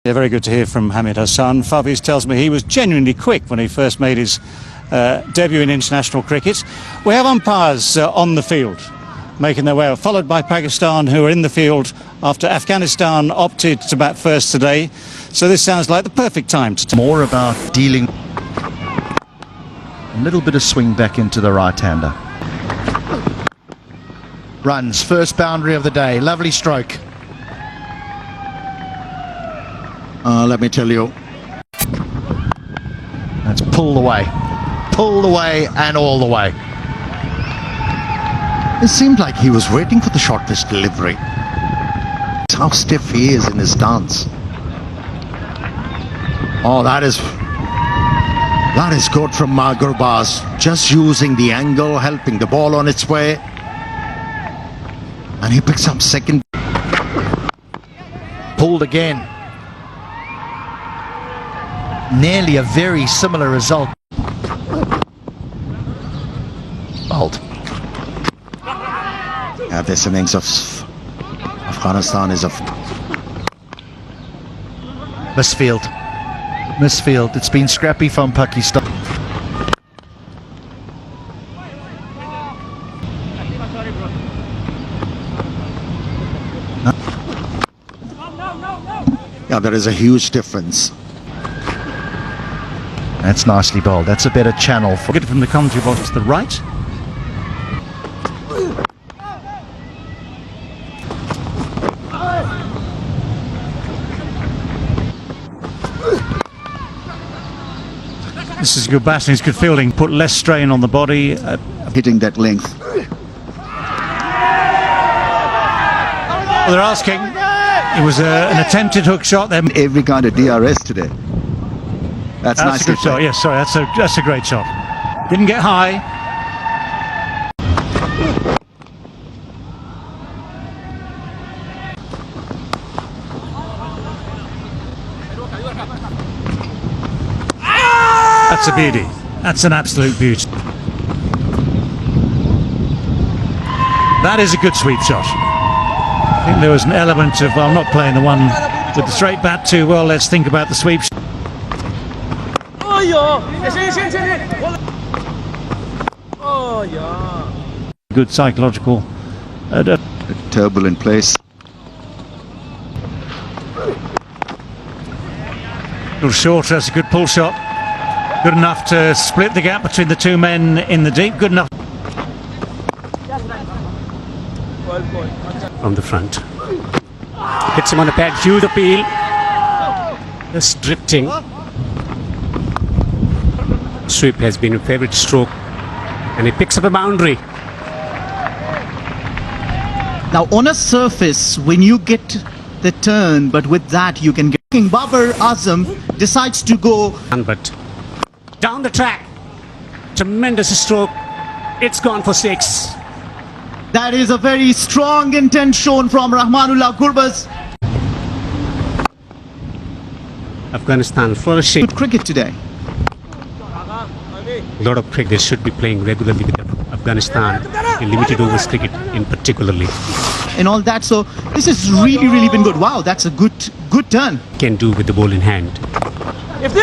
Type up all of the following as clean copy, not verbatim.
Yeah, very good to hear from Hamid Hassan. Faviz tells me he was genuinely quick when he first made his debut in international cricket. We have umpires on the field making their way up, followed by Pakistan, who are in the field after Afghanistan opted to bat first today. So this sounds like the perfect time to... More about dealing... A little bit of swing back into the right-hander. Runs, first boundary of the day, lovely stroke. Let me tell you. That's pulled away and all the way. It seemed like he was waiting for the short pitch delivery. How stiff he is in his stance. Oh, that is good from Gurbaz. Just using the angle, helping the ball on its way. And he picks up second. Pulled again. Nearly a very similar result. Bolt. Yeah, this innings of Afghanistan is a misfield. It's been scrappy from Pakistan. Yeah, there is a huge difference. That's nicely bowled. That's a better channel for... Get it from the commentary box to the right. This is good batting, it's good fielding. Put less strain on the body. Hitting that length. Well, they're asking. It was an attempted hook shot there. Every kind of DRS today. That's a nicely good shot. Yes, sorry, that's a great shot. Didn't get high. That's a beauty. That's an absolute beauty. That is a good sweep shot. I think there was an element of, well, I'm not playing the one with the straight bat too well. Let's think about the sweep. Good psychological. A turbulent place. A little shorter, that's a good pull shot. Good enough to split the gap between the two men in the deep. Good enough. From the front. Hits him on the pad. Huge appeal. Just drifting. Sweep has been a favourite stroke. And he picks up a boundary. Now on a surface, when you get the turn, but with that you can get... Babar Azam decides to go... But down the track. Tremendous stroke. It's gone for 6. That is a very strong intent shown from Rahmanullah Gurbaz. Afghanistan flourishing. Good cricket today. A lot of cricket they should be playing regularly with Afghanistan in limited overs cricket in particularly. And all that, so this has really been good. Wow, that's a good turn. Can do with the ball in hand.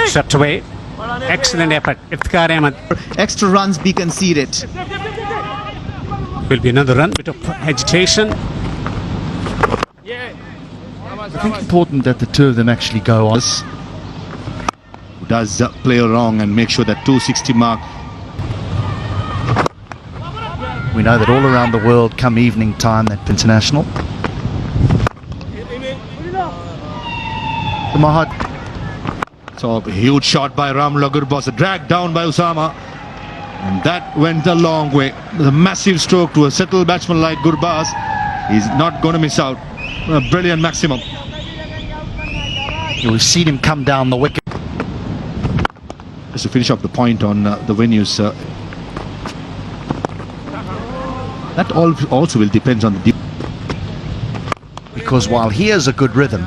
Swept away. Excellent effort. Iftikhar Ahmed. Extra runs be conceded. Will be another run. Bit of agitation. I think it's important that the two of them actually go on. Does play wrong and make sure that 260 mark. We know that all around the world, come evening time, that international. The Mahad. So a huge shot by Rahmanullah Gurbaz, dragged down by Usama. And that went a long way. The massive stroke to a settled batsman like Gurbaz. He's not going to miss out. A brilliant maximum. We've seen him come down the wicket. Just to finish off the point on the venues. That also will depend on the... Because while he has a good rhythm,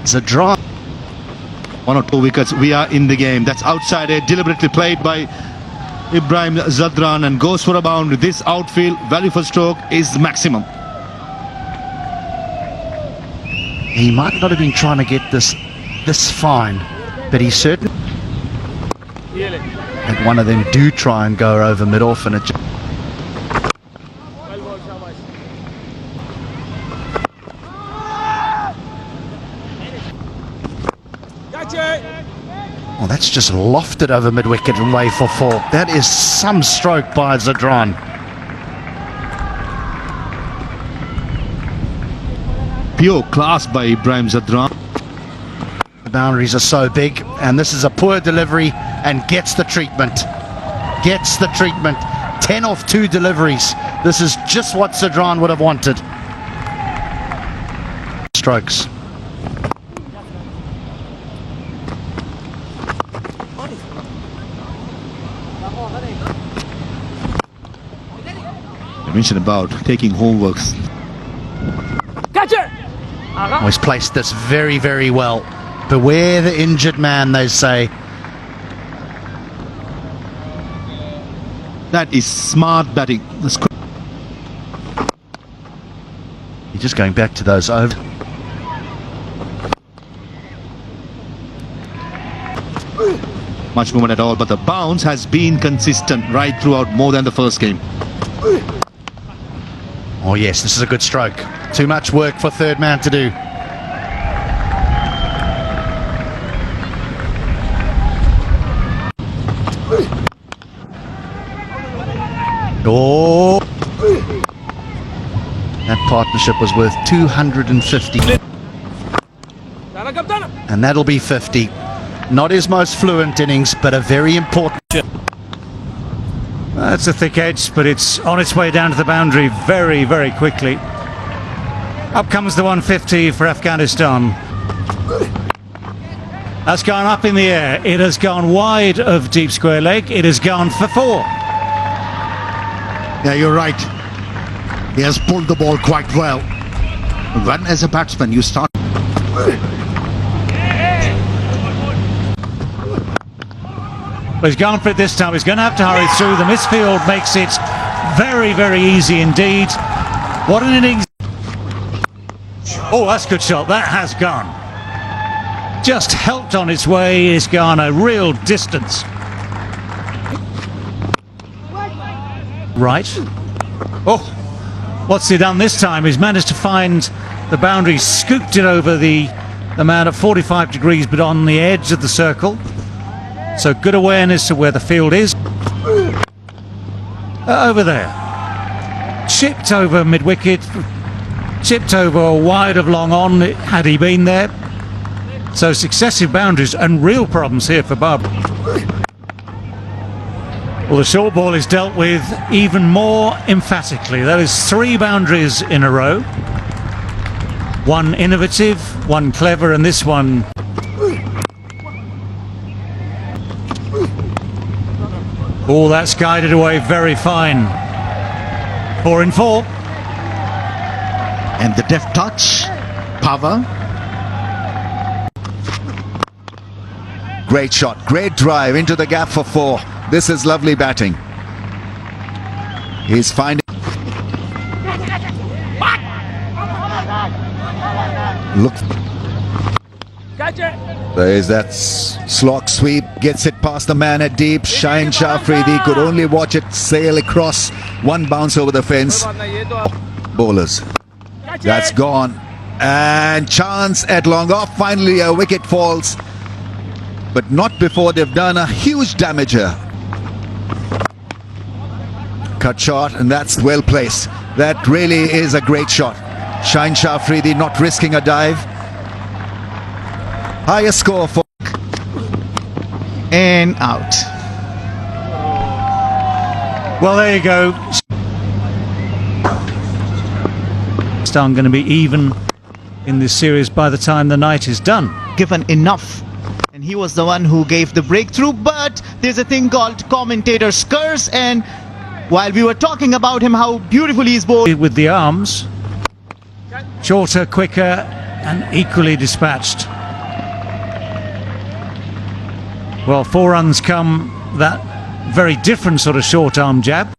it's a draw. 1 or 2 wickets, we are in the game. That's outside edge, deliberately played by Ibrahim Zadran and goes for a boundary. This outfield value for stroke is maximum. He might not have been trying to get this fine, but he certainly and one of them do try and go over mid-off, and it well, that's just lofted over mid-wicket and away for 4. That is some stroke by Zadran. Pure class by Ibrahim Zadran. The boundaries are so big, and this is a poor delivery and gets the treatment. Gets the treatment. 10 off 2 deliveries. This is just what Zadran would have wanted. Strokes. I mentioned about taking homeworks. He's placed this very, very well. Beware the injured man, they say. That is smart batting. That's You're just going back to those over. much movement at all, but the bounce has been consistent right throughout, more than the first game. Oh yes, this is a good stroke. Too much work for third man to do. Oh, that partnership was worth 250, and that'll be 50. Not his most fluent innings, but a very important. That's a thick edge, but it's on its way down to the boundary very, very quickly. Up comes the 150 for Afghanistan. That's gone up in the air. It has gone wide of deep square leg. It has gone for 4. Yeah, you're right. He has pulled the ball quite well. When as a batsman you start... But he's gone for it this time. He's going to have to hurry through. The misfield makes it very, very easy indeed. What an innings. Oh, that's a good shot. That has gone. Just helped on its way. It's gone a real distance. Right. Oh, what's he done this time? He's managed to find the boundary, scooped it over the man at 45 degrees, but on the edge of the circle. So good awareness of where the field is. Over there. Chipped over mid-wicket. Chipped over wide of long on, had he been there. So successive boundaries and real problems here for Bob. Well, the short ball is dealt with even more emphatically. That is 3 boundaries in a row. One innovative, one clever, and this one... Oh, that's guided away very fine. 4 in 4. And the deft touch, power. Great shot, great drive into the gap for 4. This is lovely batting. He's finding... Look. There is that slog sweep, gets it past the man at deep. Shah could only watch it sail across. One bounce over the fence. Bowlers. That's gone. And chance at long off. Finally a wicket falls. But not before they've done a huge damage here. Cut shot, and that's well placed. That really is a great shot. Shah not risking a dive. Highest score for... And out. Well, there you go. Pakistan going to be even in this series by the time the night is done. Given enough. And he was the one who gave the breakthrough, but there's a thing called commentator's curse, and while we were talking about him, how beautifully he's bowled with the arms, shorter, quicker, and equally dispatched. Well, 4 runs come that very different sort of short arm jab.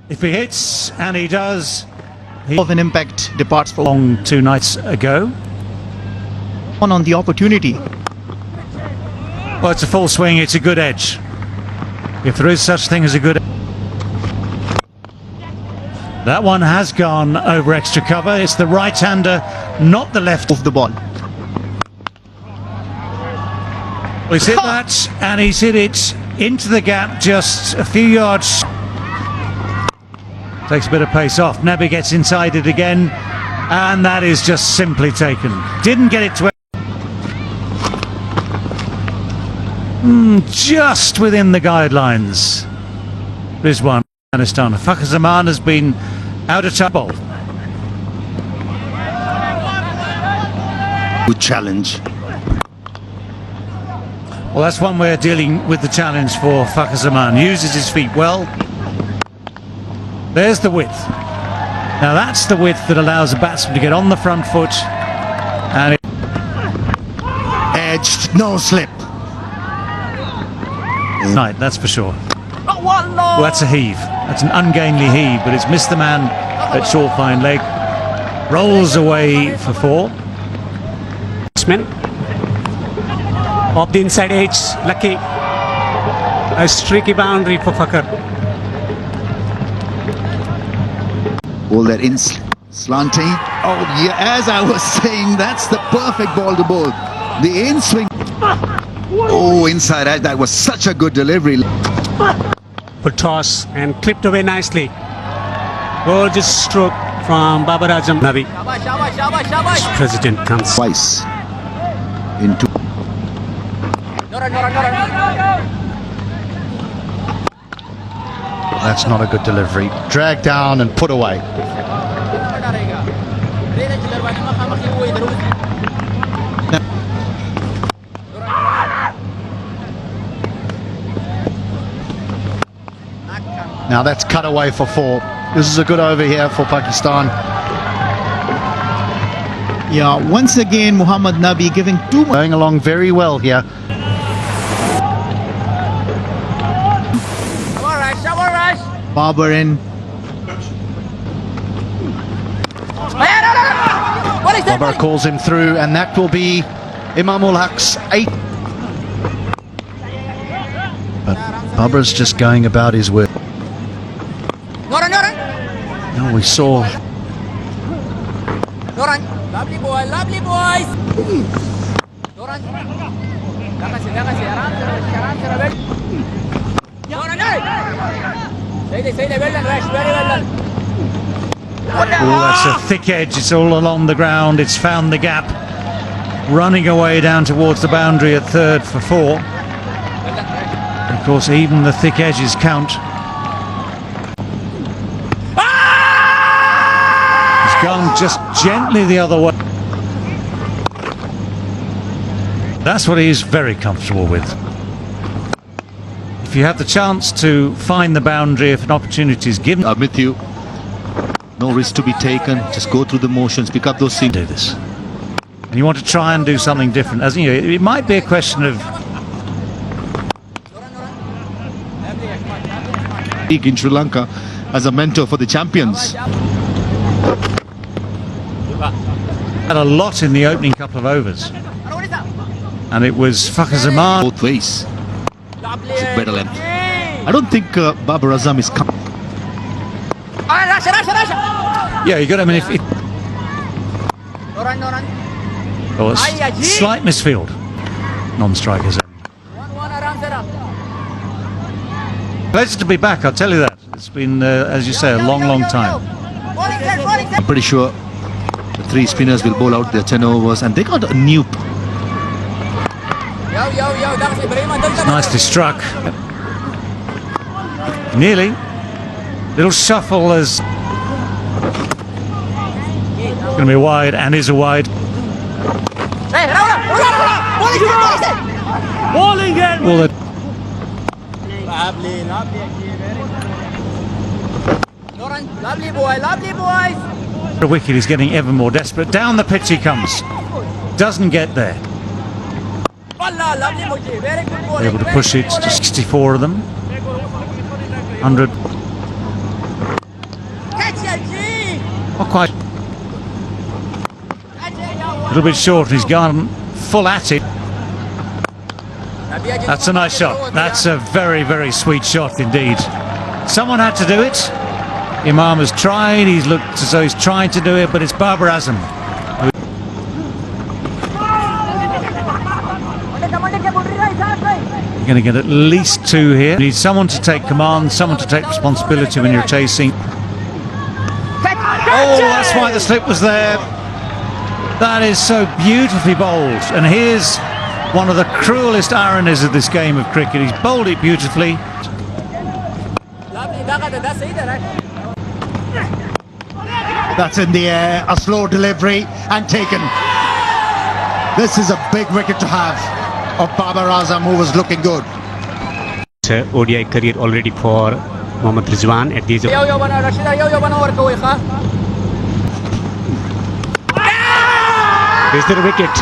If he hits, and he does, of an impact departs for long 2 nights ago. on the opportunity. Well, it's a full swing, it's a good edge. If there is such thing as a good... That one has gone over extra cover. It's the right-hander, not the left. Of the ball. Well, he's hit that, and he's hit it into the gap just a few yards. Takes a bit of pace off. Nabi gets inside it again, and that is just simply taken. Didn't get it to... just within the guidelines. Rizwan, Afghanistan. Fakhar Zaman has been out of trouble. Good challenge. Well, that's one way of dealing with the challenge for Fakhar Zaman. Uses his feet well. There's the width. Now that's the width that allows a batsman to get on the front foot. And it... Edged, no slip. Right, that's for sure. Well, that's a heave. That's an ungainly heave, but it's missed the man at short fine leg. Rolls away for 4. Off the inside edge, lucky. A streaky boundary for Fakhar. All that in slanting. Oh, yeah, as I was saying, that's the perfect ball to bowl. The in swing. Oh, inside edge. That was such a good delivery. Good toss and clipped away nicely. Gorgeous stroke from Babar Azam. Nabi. President comes Twice. Into. That's not a good delivery. Dragged down and put away. Now that's cut away for 4. This is a good over here for Pakistan. Yeah, once again Muhammad Nabi giving too much. Going along very well here. Babar in. Babar calls him through, and that will be Imamul Haq's 8th. But Babar's just going about his work. Now we saw. Lovely boy, lovely boys. Oh, that's a thick edge. It's all along the ground. It's found the gap. Running away down towards the boundary at 3rd for 4. Of course, even the thick edges count. He's gone just gently the other way. That's what he's very comfortable with. If you have the chance to find the boundary, if an opportunity is given, I'm with you. No risk to be taken. Just go through the motions, pick up those things. do this. And you want to try and do something different. As you know, it might be a question of In Sri Lanka as a mentor for the champions. had a lot in the opening couple of overs. And it was Fakhar Zaman. Both ways. Better length. I don't think Babar Azam is coming. Yeah, you got. I mean, if oh, a slight misfield, non-strikers. Pleasure to be back. I'll tell you that. It's been, as you say, a long, long time. I'm pretty sure the 3 spinners will bowl out their 10 overs, and they got a new. It's nicely struck. Nearly. Little shuffle as going to be wide, and is a wide. Bowling again. Well, Lovely boy, lovely boys. the wicket is getting ever more desperate. Down the pitch he comes. Doesn't get there. Able to push it to 64 of them. 100. Not quite. A little bit short. He's gone full at it. That's a nice shot. That's a very, very sweet shot indeed. Someone had to do it. Imam has tried. He's looked as though he's trying to do it, but it's Babar Azam. You're going to get at least 2 here. You need someone to take command, someone to take responsibility when you're chasing. Oh, that's why the slip was there. That is so beautifully bowled. And here's one of the cruelest ironies of this game of cricket. He's bowled it beautifully. That's in the air, a slow delivery and taken. This is a big wicket to have of Babar Azam, who was looking good. ODI career already for Mohammad Rizwan at the age of... Is there a wicket?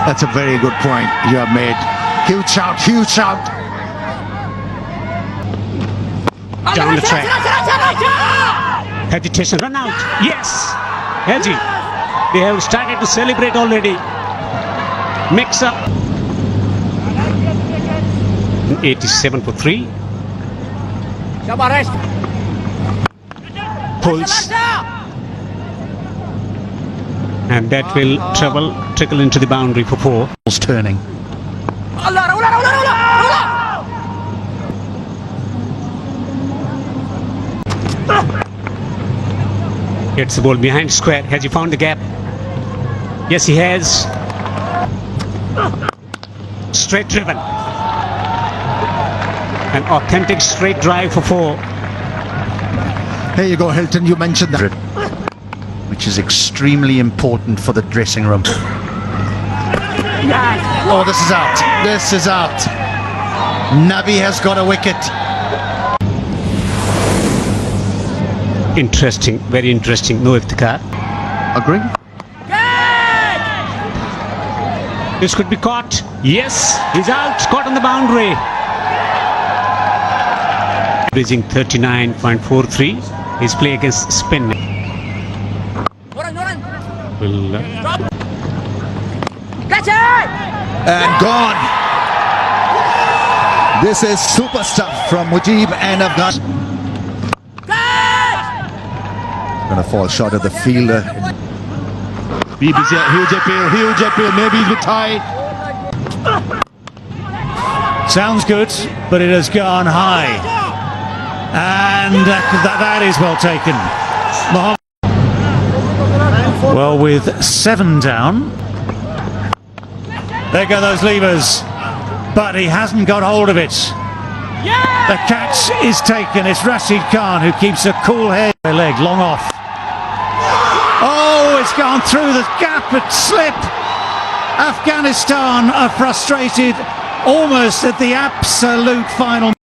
That's a very good point you have made. Huge shout, huge shout. Down the track. Hesitation, run out. Yes! Haji. They have started to celebrate already. Mix up. 87 for 3. Pulls. And that will trickle into the boundary for 4. Turning. Gets the ball behind square. Has he found the gap? Yes, he has. Straight driven. An authentic straight drive for 4. Here you go, Hilton, you mentioned that. Which is extremely important for the dressing room. Oh, this is out. This is out. Nabi has got a wicket. Interesting, very interesting. No iftikhar. Agree? This could be caught. Yes, he's out. Caught on the boundary. Averaging 39.43. His play against spin. Will And gone. This is super stuff from Mujib and Afghanistan. Going to fall short of the fielder. Huge appeal, maybe he's retired. Sounds good, but it has gone high. And that is well taken. Well, with 7 down. There go those levers. But he hasn't got hold of it. The catch is taken. It's Rashid Khan who keeps a cool head. Leg long off. Oh, it's gone through the gap at slip. Afghanistan are frustrated almost at the absolute final.